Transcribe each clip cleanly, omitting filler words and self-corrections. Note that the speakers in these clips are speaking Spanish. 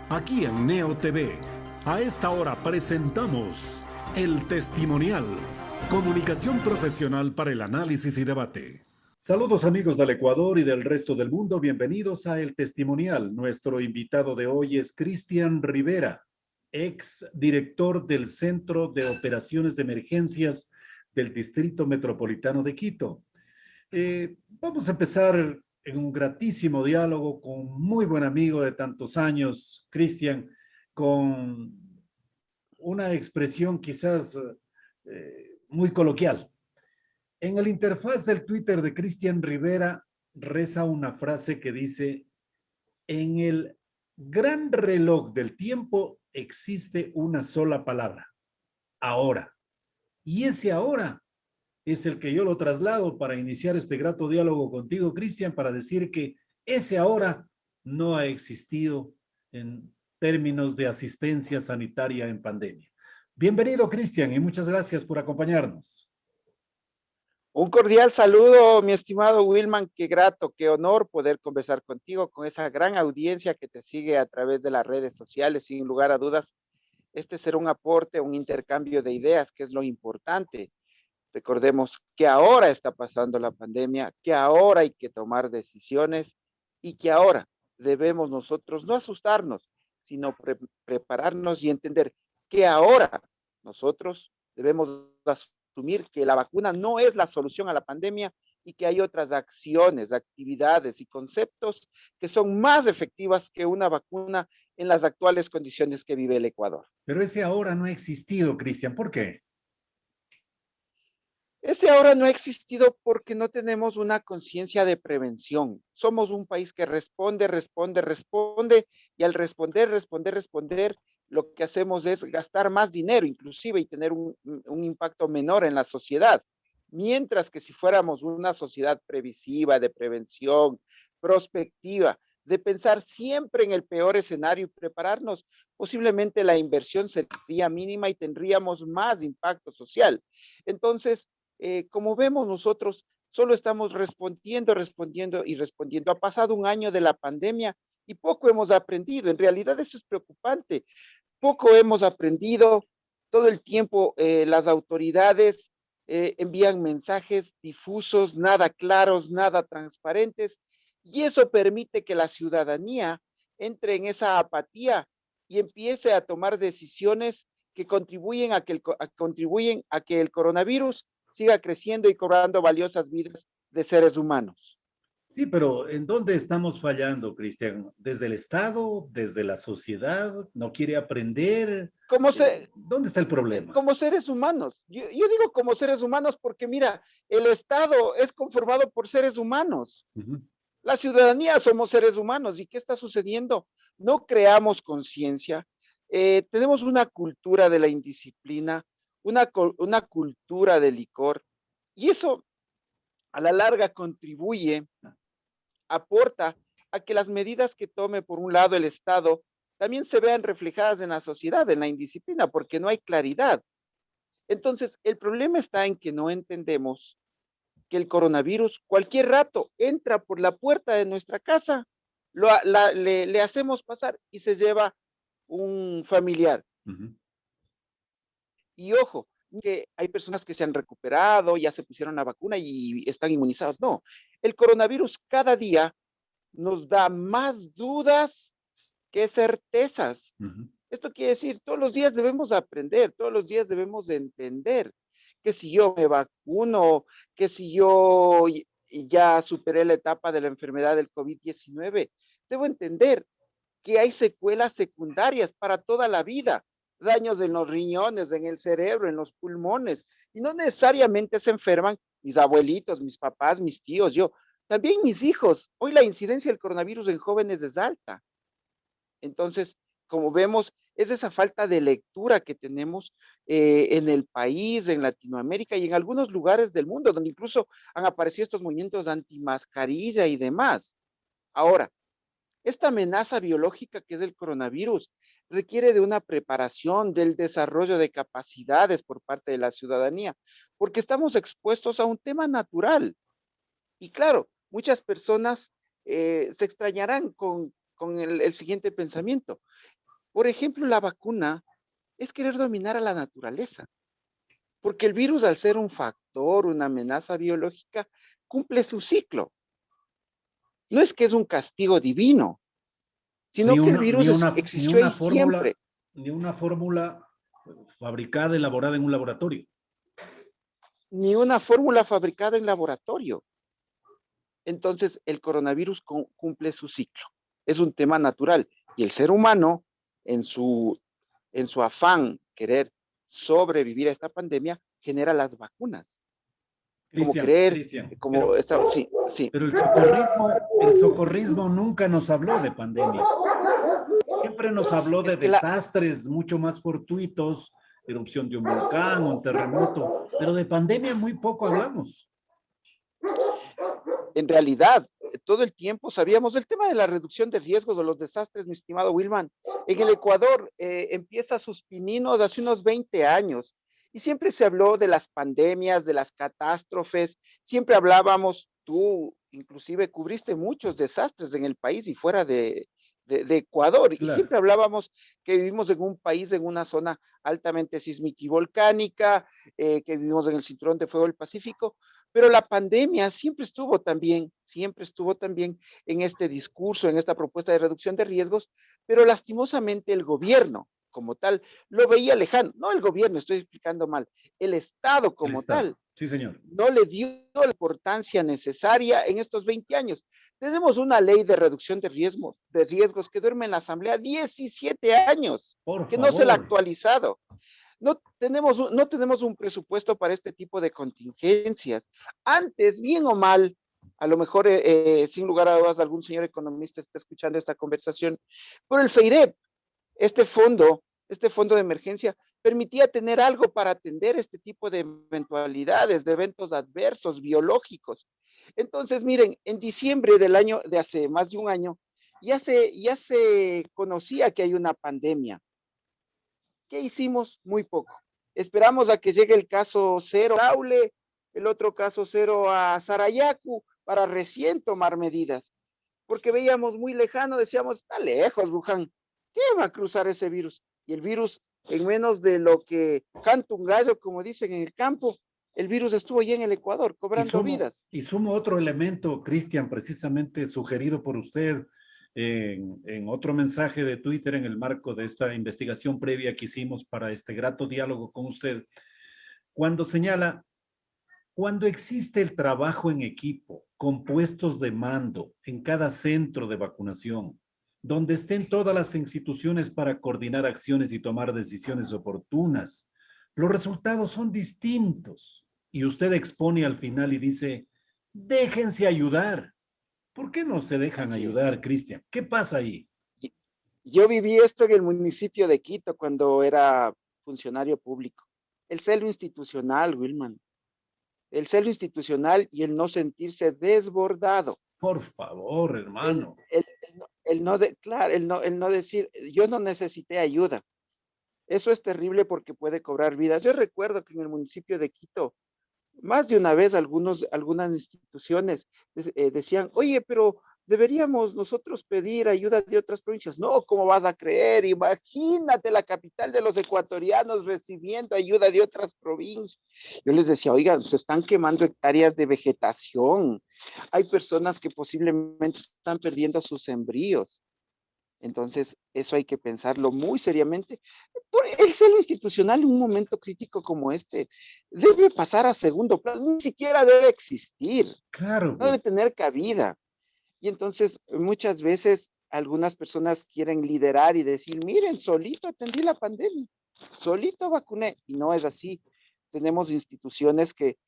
Aquí en Neo TV, a esta hora presentamos El Testimonial, comunicación profesional para el análisis y debate. Saludos amigos del Ecuador y del resto del mundo, bienvenidos a El Testimonial. Nuestro invitado de hoy es Cristian Rivera, ex director del Centro de Operaciones de Emergencias del Distrito Metropolitano de Quito. Vamos a empezar en un gratísimo diálogo con un muy buen amigo de tantos años, Cristian, con una expresión quizás muy coloquial. En el interfaz del Twitter de Cristian Rivera reza una frase que dice: en el gran reloj del tiempo existe una sola palabra, ahora. Y ese ahora es el que yo lo traslado para iniciar este grato diálogo contigo, Cristian, para decir que ese ahora no ha existido en términos de asistencia sanitaria en pandemia. Bienvenido, Cristian, y muchas gracias por acompañarnos. Un cordial saludo, mi estimado Wilman, qué grato, qué honor poder conversar contigo, con esa gran audiencia que te sigue a través de las redes sociales, sin lugar a dudas. Este será un aporte, un intercambio de ideas, que es lo importante. Recordemos que ahora está pasando la pandemia, que ahora hay que tomar decisiones y que ahora debemos nosotros no asustarnos, sino prepararnos y entender que ahora nosotros debemos asumir que la vacuna no es la solución a la pandemia y que hay otras acciones, actividades y conceptos que son más efectivas que una vacuna en las actuales condiciones que vive el Ecuador. Pero ese ahora no ha existido, Cristian. ¿Por qué? Ese ahora no ha existido porque no tenemos una conciencia de prevención. Somos un país que responde, y al responder, lo que hacemos es gastar más dinero inclusive y tener un impacto menor en la sociedad. Mientras que si fuéramos una sociedad previsiva, de prevención, prospectiva, de pensar siempre en el peor escenario y prepararnos, posiblemente la inversión sería mínima y tendríamos más impacto social. Entonces, como vemos nosotros, solo estamos respondiendo. Ha pasado un año de la pandemia y poco hemos aprendido. En realidad eso es preocupante. Poco hemos aprendido. Todo el tiempo las autoridades envían mensajes difusos, nada claros, nada transparentes, y eso permite que la ciudadanía entre en esa apatía y empiece a tomar decisiones que contribuyen a que el coronavirus siga creciendo y cobrando valiosas vidas de seres humanos. Sí, pero ¿en dónde estamos fallando, Cristian? ¿Desde el Estado? ¿Desde la sociedad? ¿No quiere aprender? Como, se, ¿Dónde está el problema? como seres humanos, yo digo como seres humanos porque mira, el Estado es conformado por seres humanos. Uh-huh. La ciudadanía somos seres humanos. ¿Y qué está sucediendo? No creamos conciencia. Tenemos una cultura de la indisciplina, una cultura del licor, y eso a la larga contribuye, aporta a que las medidas que tome por un lado el Estado también se vean reflejadas en la sociedad, en la indisciplina, porque no hay claridad. Entonces, el problema está en que no entendemos que el coronavirus cualquier rato entra por la puerta de nuestra casa, le hacemos pasar y se lleva un familiar. Uh-huh. Y ojo, que hay personas que se han recuperado, ya se pusieron la vacuna y están inmunizados. No, el coronavirus cada día nos da más dudas que certezas. Uh-huh. Esto quiere decir, todos los días debemos aprender, todos los días debemos de entender que si yo me vacuno, que si yo ya superé la etapa de la enfermedad del COVID-19, debo entender que hay secuelas secundarias para toda la vida, daños en los riñones, en el cerebro, en los pulmones, y no necesariamente se enferman mis abuelitos, mis papás, mis tíos, yo, también mis hijos. Hoy la incidencia del coronavirus en jóvenes es alta. Entonces, como vemos, es esa falta de lectura que tenemos en el país, en Latinoamérica y en algunos lugares del mundo, donde incluso han aparecido estos movimientos antimascarilla y demás. Ahora, esta amenaza biológica que es el coronavirus requiere de una preparación, del desarrollo de capacidades por parte de la ciudadanía, porque estamos expuestos a un tema natural. Y claro, muchas personas se extrañarán con con el siguiente pensamiento. Por ejemplo, la vacuna es querer dominar a la naturaleza, porque el virus, al ser un factor, una amenaza biológica, cumple su ciclo. No es que es un castigo divino, Ni sino que el una, virus ni existió una ahí siempre. fórmula, ni una fórmula fabricada, elaborada en un laboratorio. Ni una fórmula fabricada en laboratorio. Entonces, el coronavirus cumple su ciclo. Es un tema natural. Y el ser humano, en su, en su afán querer sobrevivir a esta pandemia, genera las vacunas. Como creer, Cristian, como esta, sí, sí. pero el socorrismo nunca nos habló de pandemias. Siempre nos habló de Es que la, desastres mucho más fortuitos, erupción de un volcán, un terremoto, pero de pandemia muy poco hablamos. en realidad, todo el tiempo sabíamos del tema de la reducción de riesgos de los desastres, mi estimado Wilman. En el Ecuador empieza sus pininos hace unos 20 años y siempre se habló de las pandemias, de las catástrofes, siempre hablábamos, tú inclusive cubriste muchos desastres en el país y fuera de Ecuador, y Claro. siempre hablábamos que vivimos en un país, en una zona altamente sísmica y volcánica, que vivimos en el cinturón de fuego del Pacífico, pero la pandemia siempre estuvo también en este discurso, en esta propuesta de reducción de riesgos, pero lastimosamente el gobierno como tal lo veía lejano. No el gobierno, estoy explicando mal, el Estado El como Estado. tal Sí, señor. no le dio la importancia necesaria en estos 20 años. Tenemos una ley de reducción de riesgos que duerme en la Asamblea 17 años, Por que no se la ha favor. actualizado. No tenemos un presupuesto para este tipo de contingencias. Antes, bien o mal, a lo mejor, sin lugar a dudas, algún señor economista está escuchando esta conversación, pero el FEIREP, este fondo, este fondo de emergencia, permitía tener algo para atender este tipo de eventualidades, de eventos adversos, biológicos. Entonces, miren, en diciembre del año, de hace más de un año, ya se conocía que hay una pandemia. ¿Qué hicimos? Muy poco. Esperamos a que llegue el caso cero a Aule, el otro caso cero a Sarayaku, para recién tomar medidas. Porque veíamos muy lejano, decíamos, está lejos, Wuhan. ¿Qué va a cruzar ese virus? Y el virus, en menos de lo que canta un gallo, como dicen en el campo, el virus estuvo ya en el Ecuador, cobrando vidas. Y sumo otro elemento, Cristian, precisamente sugerido por usted en otro mensaje de Twitter en el marco de esta investigación previa que hicimos para este grato diálogo con usted, cuando señala, cuando existe el trabajo en equipo, con puestos de mando en cada centro de vacunación, donde estén todas las instituciones para coordinar acciones y tomar decisiones oportunas, los resultados son distintos. Y usted expone al final y dice, déjense ayudar. ¿Por qué no se dejan Así es. ayudar, Cristian? ¿Qué pasa ahí? Yo viví esto en el municipio de Quito cuando era funcionario público. El celo institucional, Wilman. El celo institucional y el no sentirse desbordado. Por favor, El, hermano. el, el no de, claro, el no decir, yo no necesité ayuda. Eso es terrible porque puede cobrar vidas. Yo recuerdo que en el municipio de Quito, más de una vez algunas instituciones decían, oye, pero deberíamos nosotros pedir ayuda de otras provincias. No, ¿cómo vas a creer? Imagínate la capital de los ecuatorianos recibiendo ayuda de otras provincias. Yo les decía, oigan, se están quemando hectáreas de vegetación. Hay personas que posiblemente están perdiendo sus sembríos. Entonces, eso hay que pensarlo muy seriamente. Por el celo institucional en un momento crítico como este debe pasar a segundo plano, ni siquiera debe existir, Claro, no debe pues. tener cabida. Y entonces muchas veces algunas personas quieren liderar y decir, miren, solito atendí la pandemia, solito vacuné, y no es así. Tenemos instituciones que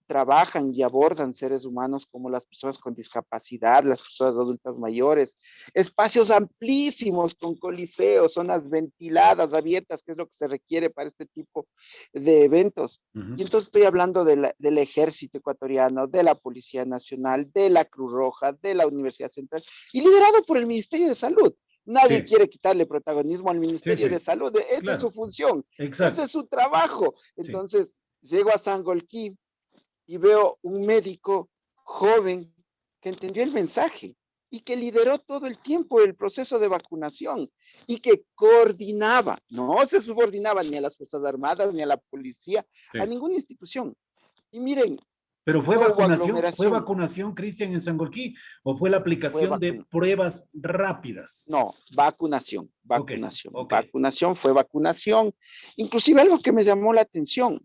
trabajan y abordan seres humanos como las personas con discapacidad, las personas adultas mayores, espacios amplísimos con coliseos, zonas ventiladas, abiertas, que es lo que se requiere para este tipo de eventos. Y entonces estoy hablando del ejército ecuatoriano, de la Policía Nacional, de la Cruz Roja, de la Universidad Central, y liderado por el Ministerio de Salud. Nadie Sí, quiere quitarle protagonismo al sí, Ministerio de sí, Salud. Esa es su claro, función, ese exacto, es su trabajo. sí. Entonces, llego a Sangolquí y veo un médico joven que entendió el mensaje y que lideró todo el tiempo el proceso de vacunación y que coordinaba, no se subordinaba ni a las Fuerzas Armadas, ni a la policía, a Sí. ninguna institución. Y miren, Pero no hubo fue aglomeración, vacunación, Cristian, en Sangolquí, o fue la fue aplicación de vacunación. pruebas rápidas. No, vacunación, Ok, vacunación, ok. vacunación, fue vacunación. Inclusive algo que me llamó la atención,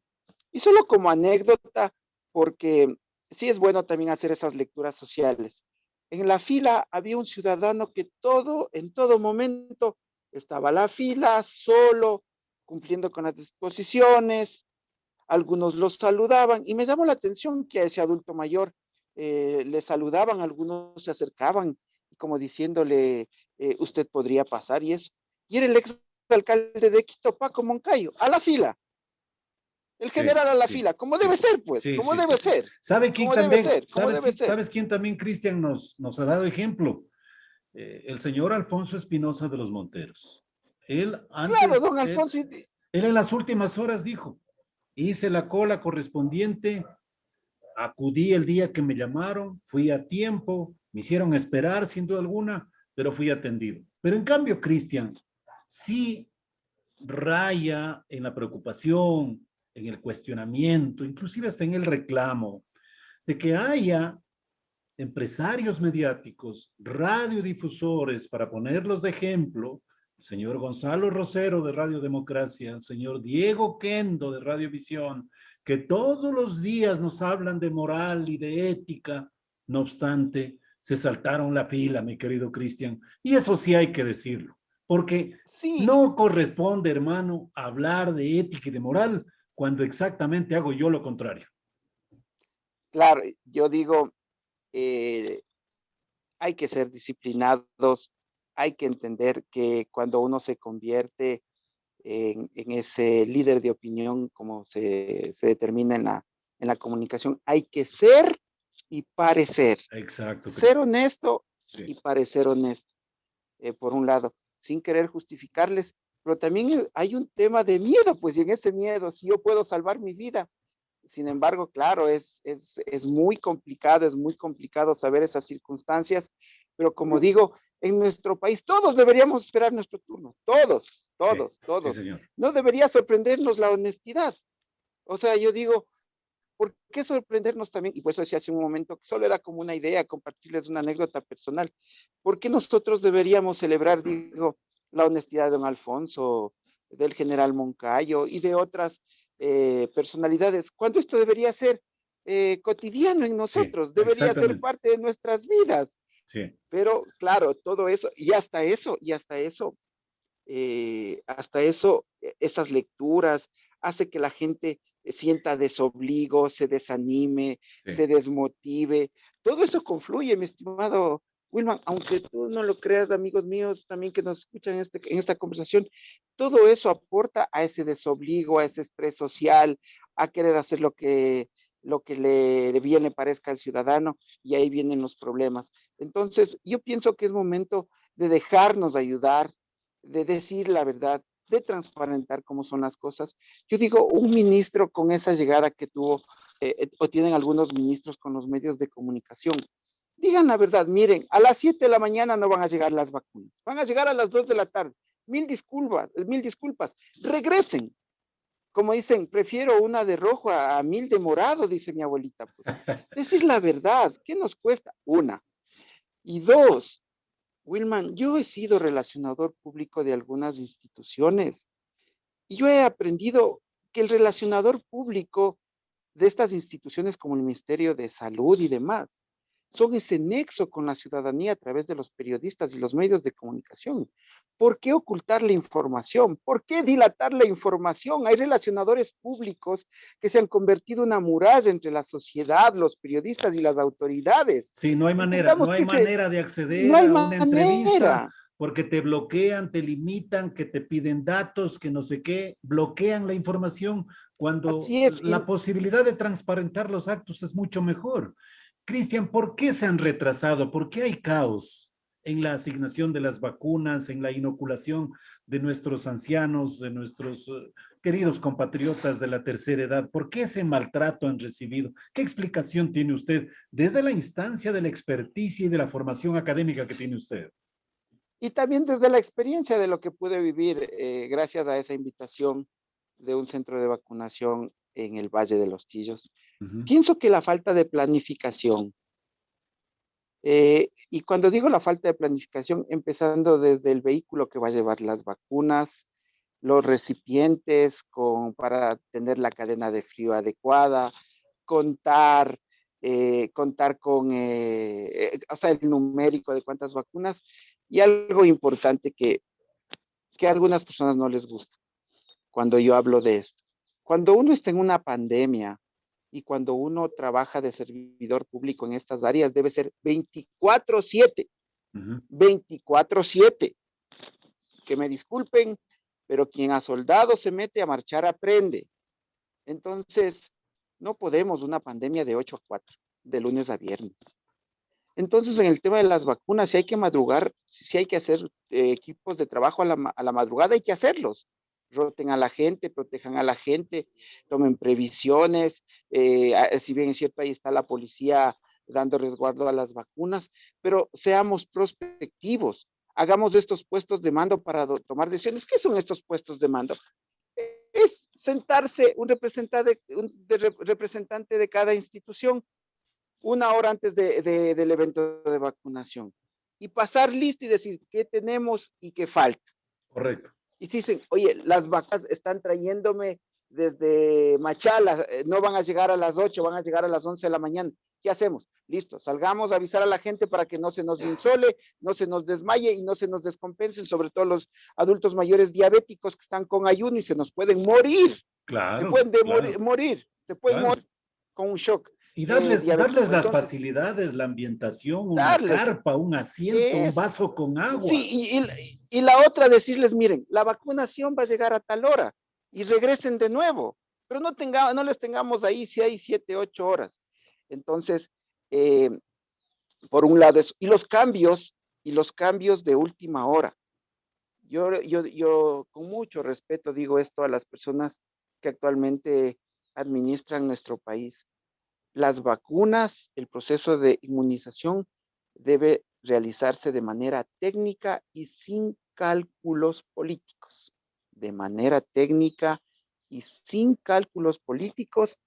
y solo como anécdota, porque sí es bueno también hacer esas lecturas sociales. En la fila había un ciudadano que en todo momento estaba la fila, solo, cumpliendo con las disposiciones, algunos los saludaban, y me llamó la atención que a ese adulto mayor le saludaban, algunos se acercaban, como diciéndole, usted podría pasar, y eso. Y era el ex alcalde de Quito, Paco Moncayo, a la fila, el Sí, general a la sí, fila, como debe sí. ser, pues, Sí, como sí, sí, debe sí. ser, ¿Sabe quién como debe también? ser, como debe ser. ¿Sabes quién también, Cristian, nos ha dado ejemplo? El señor Alfonso Espinosa de los Monteros. Él Claro, antes, don Alfonso, él en las últimas horas dijo, hice la cola correspondiente, acudí el día que me llamaron, fui a tiempo, me hicieron esperar sin duda alguna, pero fui atendido. Pero en cambio, Cristian, sí raya en la preocupación, en el cuestionamiento, inclusive hasta en el reclamo, de que haya empresarios mediáticos, radiodifusores, para ponerlos de ejemplo, el señor Gonzalo Rosero de Radio Democracia, el señor Diego Kendo de Radiovisión, que todos los días nos hablan de moral y de ética, no obstante, se saltaron la pila, mi querido Cristian, y eso sí hay que decirlo, porque sí, no corresponde, hermano, hablar de ética y de moral cuando exactamente hago yo lo contrario. claro, yo digo, eh, hay que ser disciplinados, hay que entender que cuando uno se convierte en ese líder de opinión, como se determina en la comunicación, hay que ser y parecer. Exacto, Ser Cristian. honesto Sí, y parecer honesto, por un lado, sin querer justificarles, pero también hay un tema de miedo, pues, y en ese miedo, si yo puedo salvar mi vida, sin embargo, claro, es muy complicado saber esas circunstancias, pero como digo, en nuestro país todos deberíamos esperar nuestro turno, todos, sí, todos, sí, todos. señor. No debería sorprendernos la honestidad. O sea, yo digo, ¿por qué sorprendernos también? Y por eso decía hace un momento que solo era como una idea, compartirles una anécdota personal. ¿Por qué nosotros deberíamos celebrar, digo, la honestidad de don Alfonso, del general Moncayo y de otras personalidades, cuando esto debería ser cotidiano en Sí, nosotros, debería ser exactamente. parte de nuestras vidas? Sí, Pero claro, todo eso, hasta eso, esas lecturas, hace que la gente sienta desobligo, se desanime, sí, se desmotive. Todo eso confluye, mi estimado Wilman, aunque tú no lo creas, amigos míos, también que nos escuchan en esta conversación, todo eso aporta a ese desobligo, a ese estrés social, a querer hacer lo que le bien le parezca al ciudadano, y ahí vienen los problemas. Entonces, yo pienso que es momento de dejarnos ayudar, de decir la verdad, de transparentar cómo son las cosas. Yo digo, un ministro con esa llegada que tuvo, o tienen algunos ministros con los medios de comunicación, digan la verdad, miren, a las 7 de la mañana no van a llegar las vacunas, van a llegar a las 2 de la tarde. Mil disculpas, regresen. Como dicen, prefiero una de rojo a 1000 de morado, dice mi abuelita. Pues decir la verdad, ¿qué nos cuesta? Una. Y dos, Wilman, yo he sido relacionador público de algunas instituciones y yo he aprendido que el relacionador público de estas instituciones como el Ministerio de Salud y demás son ese nexo con la ciudadanía a través de los periodistas y los medios de comunicación. ¿Por qué ocultar la información? ¿Por qué dilatar la información? Hay relacionadores públicos que se han convertido en una muralla entre la sociedad, los periodistas y las autoridades. sí, Entendamos no hay que manera de no acceder hay a una entrevista manera. porque te bloquean, te limitan, que te piden datos, que no sé qué, bloquean la información cuando Así es. la posibilidad de transparentar los actos es mucho mejor. Cristian, ¿por qué se han retrasado? ¿Por qué hay caos en la asignación de las vacunas, en la inoculación de nuestros ancianos, de nuestros queridos compatriotas de la tercera edad? ¿Por qué ese maltrato han recibido? ¿Qué explicación tiene usted desde la instancia de la experticia y de la formación académica que tiene usted? Y también desde la experiencia de lo que pude vivir gracias a esa invitación de un centro de vacunación en el Valle de los Chillos. Ujú. Pienso que la falta de planificación, y cuando digo la falta de planificación, empezando desde el vehículo que va a llevar las vacunas, los recipientes para tener la cadena de frío adecuada, contar, contar con, o sea, el numérico de cuántas vacunas, y algo importante que a algunas personas no les gusta cuando yo hablo de esto. Cuando uno está en una pandemia y cuando uno trabaja de servidor público en estas áreas, debe ser 24/7, Ujú. 24/7. Que me disculpen, pero quien a soldado se mete a marchar aprende. Entonces, no podemos una pandemia de 8 a 4, de lunes a viernes. Entonces, en el tema de las vacunas, si hay que madrugar, si hay que hacer equipos de trabajo a la madrugada, hay que hacerlos. Roten a la gente, protejan a la gente, tomen previsiones. Si bien es cierto, ahí está la policía dando resguardo a las vacunas, pero seamos prospectivos. Hagamos de estos puestos de mando para tomar decisiones. ¿Qué son estos puestos de mando? Es sentarse representante de cada institución una hora antes del evento de vacunación y pasar lista y decir qué tenemos y qué falta. Correcto. Y si dicen, oye, las vacas están trayéndome desde Machala, no van a llegar a las 8, van a llegar a las 11 de la mañana. ¿Qué hacemos? Listo, salgamos a avisar a la gente para que no se nos insole, no se nos desmaye y no se nos descompensen, sobre todo los adultos mayores diabéticos que están con ayuno y se nos pueden morir. Se Claro, pueden claro, morir, se pueden claro. morir con un shock Y darles diabético. las Entonces, facilidades, la ambientación, una darles carpa, un asiento, un es, vaso con agua. sí, y la otra decirles, miren, la vacunación va a llegar a tal hora y regresen de nuevo, pero no les tengamos ahí si hay 7, 8 horas. Entonces, eh, por un lado eso, y los cambios de última hora. Yo con mucho respeto digo esto a las personas que actualmente administran nuestro país. Las vacunas, el proceso de inmunización debe realizarse de manera técnica y sin cálculos políticos. De manera técnica y sin cálculos políticos,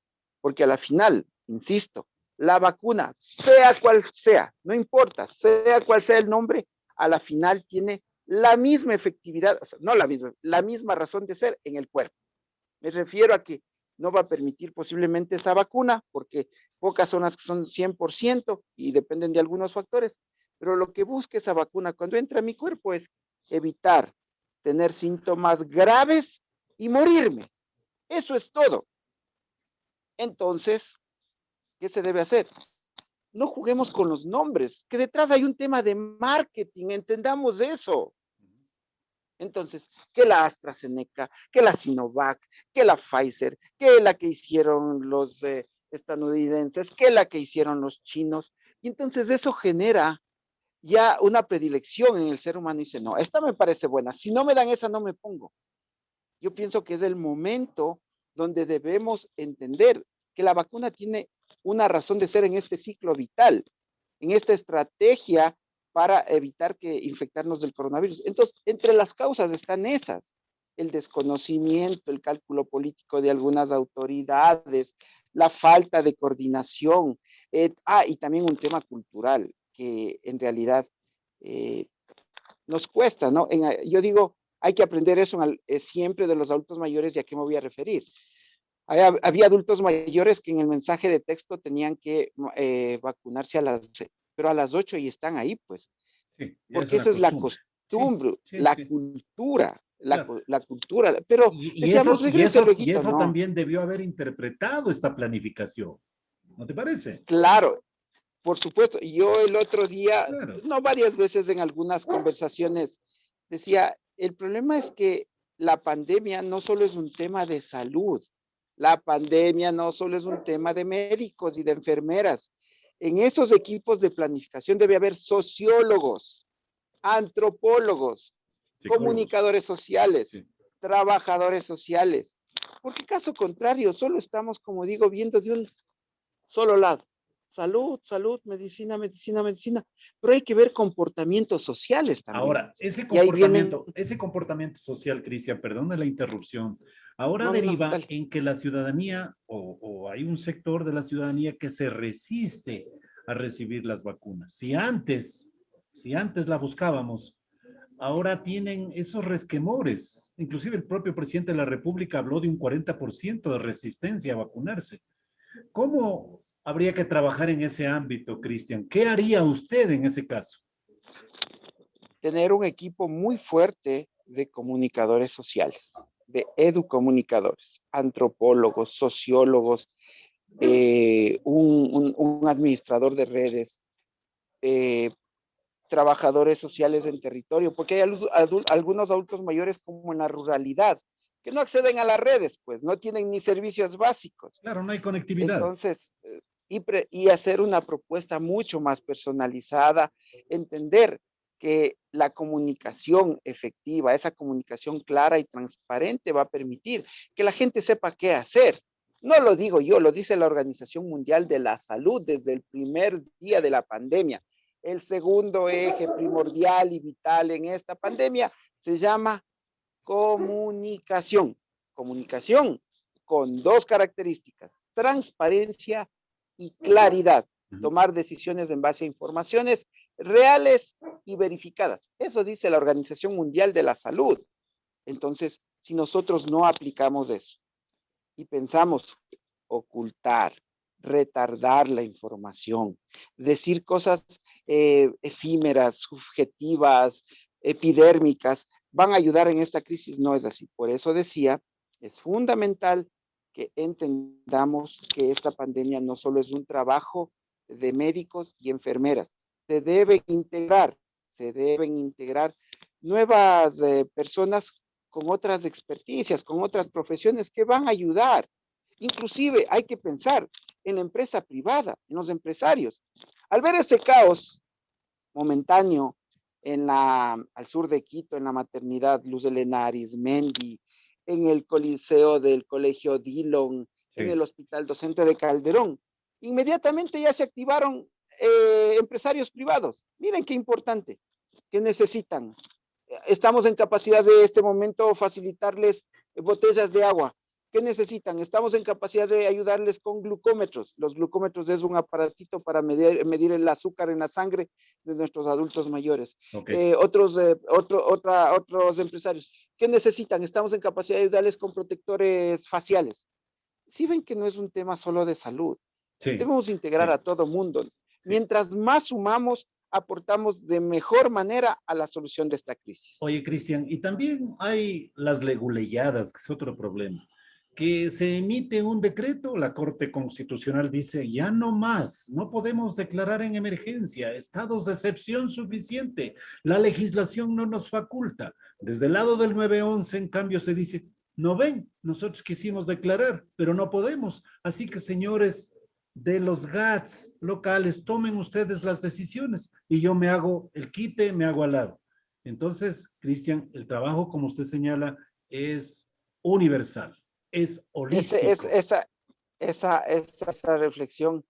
porque a la final, insisto, la vacuna, sea cual sea, no importa, sea cual sea el nombre, a la final tiene la misma efectividad, o sea, no la misma razón de ser en el cuerpo. Me refiero a que no va a permitir posiblemente esa vacuna, porque pocas son las que son 100% y dependen de algunos factores, pero lo que busca esa vacuna cuando entra a mi cuerpo es evitar tener síntomas graves y morirme. Eso es todo. Entonces, ¿qué se debe hacer? No juguemos con los nombres, que detrás hay un tema de marketing, entendamos eso. Entonces, que la AstraZeneca, que la Sinovac, que la Pfizer, que la que hicieron los estadounidenses, que la que hicieron los chinos. Y entonces eso genera ya una predilección en el ser humano y dice, no, esta me parece buena, si no me dan esa no me pongo. Yo pienso que es el momento donde debemos entender que la vacuna tiene una razón de ser en este ciclo vital, en esta estrategia para evitar que infectarnos del coronavirus. Entonces, entre las causas están esas, el desconocimiento, el cálculo político de algunas autoridades, la falta de coordinación, y también un tema cultural que en realidad eh, nos cuesta, ¿no? Yo digo, hay que aprender eso siempre de los adultos mayores, ¿y a qué me voy a referir? Había adultos mayores que en el mensaje de texto tenían que vacunarse a las 12, pero a las 8 y están ahí, pues, Sí, ya es porque una esa es la costumbre. Sí, costumbre, sí, la sí, cultura, claro. cultura, pero decíamos, regrese Y luego, eso no, también debió haber interpretado esta planificación. ¿No te parece? claro, por supuesto, yo el otro día, Claro. no varias veces en algunas conversaciones, decía, el problema es que la pandemia no solo es un tema de salud, la pandemia no solo es un tema de médicos y de enfermeras. En esos equipos de planificación debe haber sociólogos, antropólogos, Psicólogos. comunicadores sociales, Sí. trabajadores sociales. Porque caso contrario, solo estamos, como digo, viendo de un solo lado. Salud, salud, medicina, medicina, medicina. Pero hay que ver comportamientos sociales también. Ahora, Y ahí vienen, ese comportamiento social, Cristian, perdona la interrupción, ahora no, no, no, deriva dale. en que la ciudadanía o hay un sector de la ciudadanía que se resiste a recibir las vacunas. Si antes la buscábamos, ahora tienen esos resquemores. Inclusive el propio presidente de la República habló de un 40% de resistencia a vacunarse. ¿Cómo habría que trabajar en ese ámbito, Cristian? ¿Qué haría usted en ese caso? Tener un equipo muy fuerte de comunicadores sociales, de educomunicadores, antropólogos, sociólogos, un administrador de redes, eh, trabajadores sociales en territorio, porque hay algunos adultos mayores como en la ruralidad, que no acceden a las redes, pues no tienen ni servicios básicos. Claro, no hay conectividad. Entonces, y hacer una propuesta mucho más personalizada, entender que la comunicación efectiva, esa comunicación clara y transparente va a permitir que la gente sepa qué hacer. No lo digo yo, lo dice la Organización Mundial de la Salud desde el primer día de la pandemia. El segundo eje primordial y vital en esta pandemia se llama comunicación. Comunicación con dos características: transparencia y claridad. Tomar decisiones en base a informaciones reales y verificadas. Eso dice la Organización Mundial de la Salud. Entonces, si nosotros no aplicamos eso y pensamos ocultar, retardar la información, decir cosas efímeras, subjetivas, epidérmicas, van a ayudar en esta crisis, no es así. Por eso decía, es fundamental que entendamos que esta pandemia no solo es un trabajo de médicos y enfermeras, se deben integrar nuevas personas con otras experticias, con otras profesiones que van a ayudar. Inclusive hay que pensar en la empresa privada, en los empresarios. Al ver ese caos momentáneo al sur de Quito, en la maternidad Luz de Lenaris, Mendi, en el coliseo del colegio Dillon, en Sí. el hospital docente de Calderón, inmediatamente ya se activaron empresarios privados. Miren qué importante, que necesitan. Estamos en capacidad de este momento facilitarles botellas de agua. ¿Qué necesitan? Estamos en capacidad de ayudarles con glucómetros. Los glucómetros es un aparatito para medir el azúcar en la sangre de nuestros adultos mayores. Ok. Otros empresarios, ¿qué necesitan? Estamos en capacidad de ayudarles con protectores faciales. Si ven que no es un tema solo de salud, Sí, debemos integrar sí, a todo mundo. sí. Mientras más sumamos, aportamos de mejor manera a la solución de esta crisis. Oye, Cristian, y también hay las leguleyadas, que es otro problema, que se emite un decreto, la Corte Constitucional dice, ya no más, no podemos declarar en emergencia, estados de excepción suficiente, la legislación no nos faculta. Desde el lado del 911, en cambio, se dice, no ven, nosotros quisimos declarar, pero no podemos. Así que, señores de los GATS locales, tomen ustedes las decisiones y yo me hago el quite, me hago al lado. Entonces, Cristian, el trabajo, como usted señala, es universal, es Ese, es, holístico. esa reflexión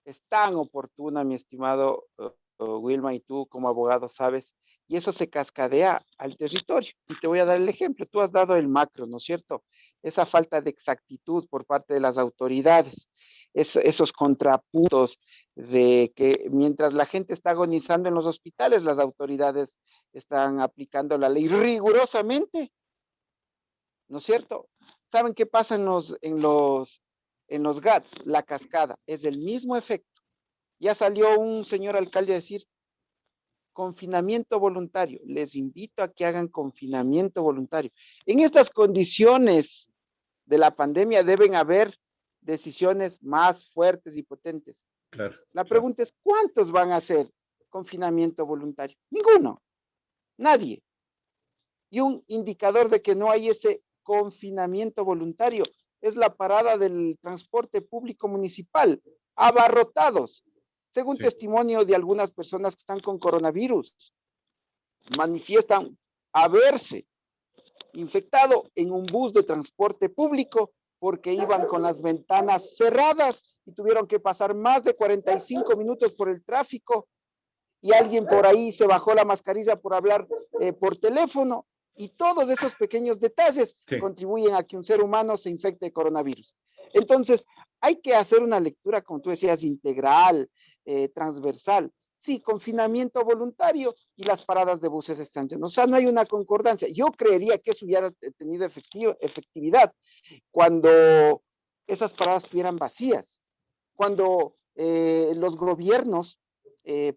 es tan oportuna, mi estimado Wilma, y tú como abogado sabes, y eso se cascadea al territorio. Y te voy a dar el ejemplo, tú has dado el macro, ¿no es cierto? Esa falta de exactitud por parte de las autoridades, esos contrapuntos de que mientras la gente está agonizando en los hospitales, las autoridades están aplicando la ley rigurosamente, ¿no es cierto? ¿Saben qué pasa en los GATS? La cascada es el mismo efecto. Ya salió un señor alcalde a decir confinamiento voluntario. Les invito a que hagan confinamiento voluntario. En estas condiciones de la pandemia deben haber decisiones más fuertes y potentes. Claro, La claro. pregunta es, ¿cuántos van a hacer confinamiento voluntario? Ninguno, nadie. Y un indicador de que no hay ese confinamiento voluntario es la parada del transporte público municipal, abarrotados, según Sí. testimonio de algunas personas que están con coronavirus. manifiestan haberse infectado en un bus de transporte público porque iban con las ventanas cerradas y tuvieron que pasar más de 45 minutos por el tráfico y alguien por ahí se bajó la mascarilla por hablar por teléfono y todos esos pequeños detalles contribuyen a que un ser humano se infecte de coronavirus. Entonces, hay que hacer una lectura, como tú decías, integral, transversal. Sí, confinamiento voluntario y las paradas de buses están llenas. O sea, no hay una concordancia. Yo creería que eso hubiera tenido efectividad cuando esas paradas estuvieran vacías, cuando los gobiernos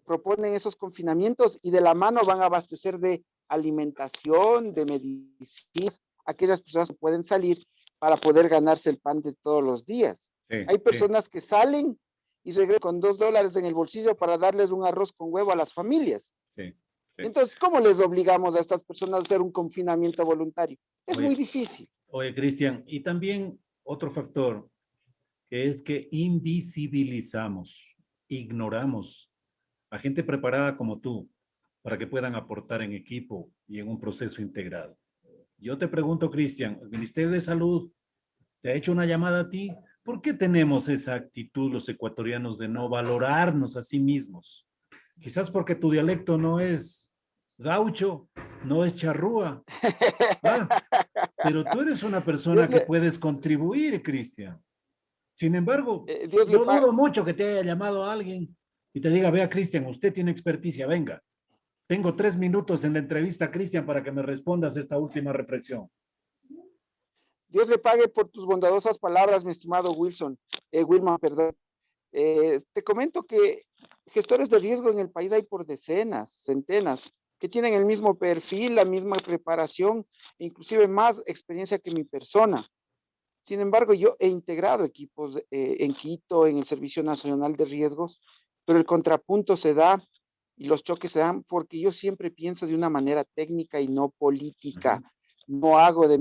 proponen esos confinamientos y de la mano van a abastecer de alimentación, de medicinas, aquellas personas que pueden salir para poder ganarse el pan de todos los días. Hay personas que salen y regresan con $2 en el bolsillo para darles un arroz con huevo a las familias. Entonces, ¿cómo les obligamos a estas personas a hacer un confinamiento voluntario? Es muy difícil. Oye, Cristian, y también otro factor que es que invisibilizamos, ignoramos a gente preparada como tú para que puedan aportar en equipo y en un proceso integrado. Yo te pregunto, Cristian, ¿el Ministerio de Salud te ha hecho una llamada a ti? ¿Por qué tenemos esa actitud los ecuatorianos de no valorarnos a sí mismos? Quizás porque tu dialecto no es gaucho, no es charrúa. Pero tú eres una persona que puedes contribuir, Cristian. Sin embargo, yo dudo mucho que te haya llamado a alguien y te diga, vea, Cristian, usted tiene experticia, venga. Tengo 3 minutos en la entrevista, Cristian, para que me respondas esta última reflexión. Dios le pague por tus bondadosas palabras, mi estimado Wilman, perdón. Te comento que gestores de riesgo en el país hay por decenas, centenas, que tienen el mismo perfil, la misma preparación, inclusive más experiencia que mi persona. Sin embargo, yo he integrado equipos en Quito, en el Servicio Nacional de Riesgos, pero el contrapunto se da y los choques se dan porque yo siempre pienso de una manera técnica y no política. No hago de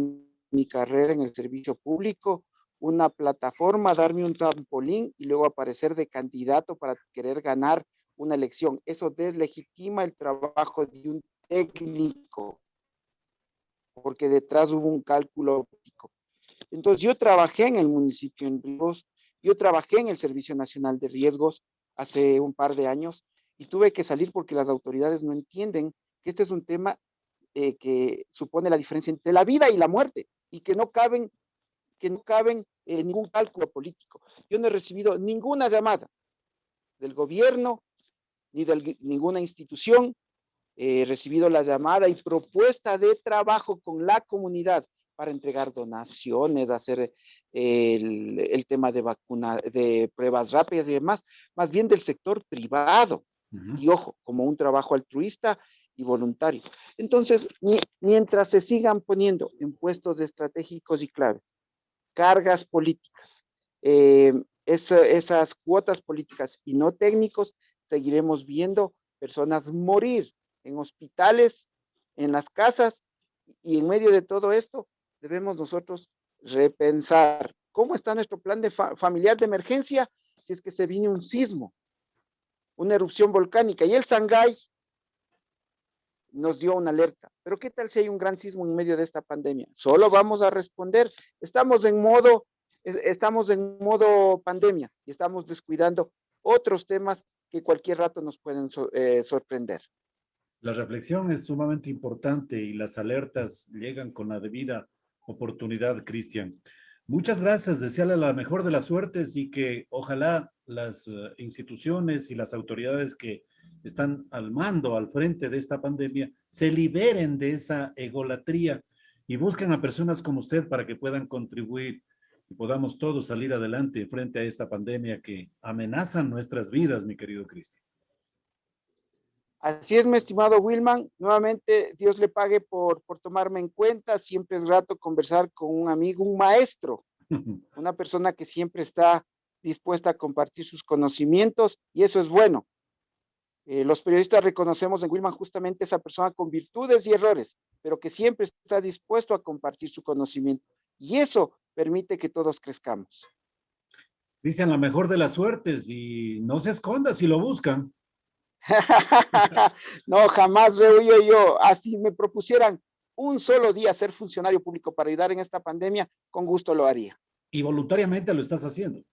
mi carrera en el servicio público una plataforma, darme un trampolín y luego aparecer de candidato para querer ganar una elección. Eso deslegitima el trabajo de un técnico, porque detrás hubo un cálculo político. Entonces, yo trabajé en el municipio en riesgos, yo trabajé en el Servicio Nacional de Riesgos hace un par de años y tuve que salir porque las autoridades no entienden que este es un tema que supone la diferencia entre la vida y la muerte y que no caben ningún cálculo político. Yo no he recibido ninguna llamada del gobierno ni de ninguna institución. He recibido la llamada y propuesta de trabajo con la comunidad para entregar donaciones, hacer el tema de de pruebas rápidas y demás, más bien del sector privado. Y ojo, como un trabajo altruista y voluntario. Entonces, mientras se sigan poniendo en puestos estratégicos y claves cargas políticas, esas cuotas políticas y no técnicos, seguiremos viendo personas morir en hospitales, en las casas, y en medio de todo esto debemos nosotros repensar cómo está nuestro plan familiar de emergencia si es que se viene un sismo, una erupción volcánica, y el Shanghái nos dio una alerta. Pero ¿qué tal si hay un gran sismo en medio de esta pandemia? Solo vamos a responder. Estamos en modo pandemia y estamos descuidando otros temas que cualquier rato nos pueden sorprender. La reflexión es sumamente importante y las alertas llegan con la debida oportunidad, Cristian. Muchas gracias, desearle la mejor de las suertes y que ojalá las instituciones y las autoridades que están al mando, al frente de esta pandemia, se liberen de esa egolatría y busquen a personas como usted para que puedan contribuir y podamos todos salir adelante frente a esta pandemia que amenaza nuestras vidas, mi querido Cristian. Así es, mi estimado Wilman. Nuevamente, Dios le pague por tomarme en cuenta. Siempre es grato conversar con un amigo, un maestro, una persona que siempre está dispuesta a compartir sus conocimientos y eso es bueno. Los periodistas reconocemos en Wilman justamente esa persona con virtudes y errores, pero que siempre está dispuesto a compartir su conocimiento. Y eso permite que todos crezcamos. Cristian, la mejor de las suertes y no se esconda si lo buscan. No, jamás veo yo. Así me propusieran un solo día ser funcionario público para ayudar en esta pandemia, con gusto lo haría. Y voluntariamente lo estás haciendo.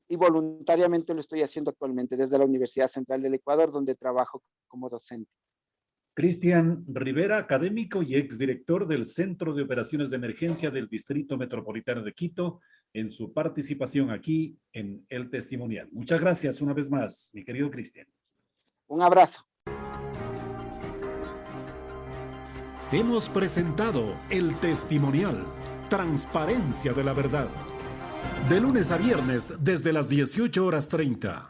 Y voluntariamente lo estoy haciendo actualmente desde la Universidad Central del Ecuador, donde trabajo como docente. Cristian Rivera, académico y exdirector del Centro de Operaciones de Emergencia del Distrito Metropolitano de Quito, en su participación aquí en El Testimonial. Muchas gracias una vez más, mi querido Cristian. Un abrazo. Hemos presentado El Testimonial, transparencia de la verdad. De lunes a viernes desde las 18:30.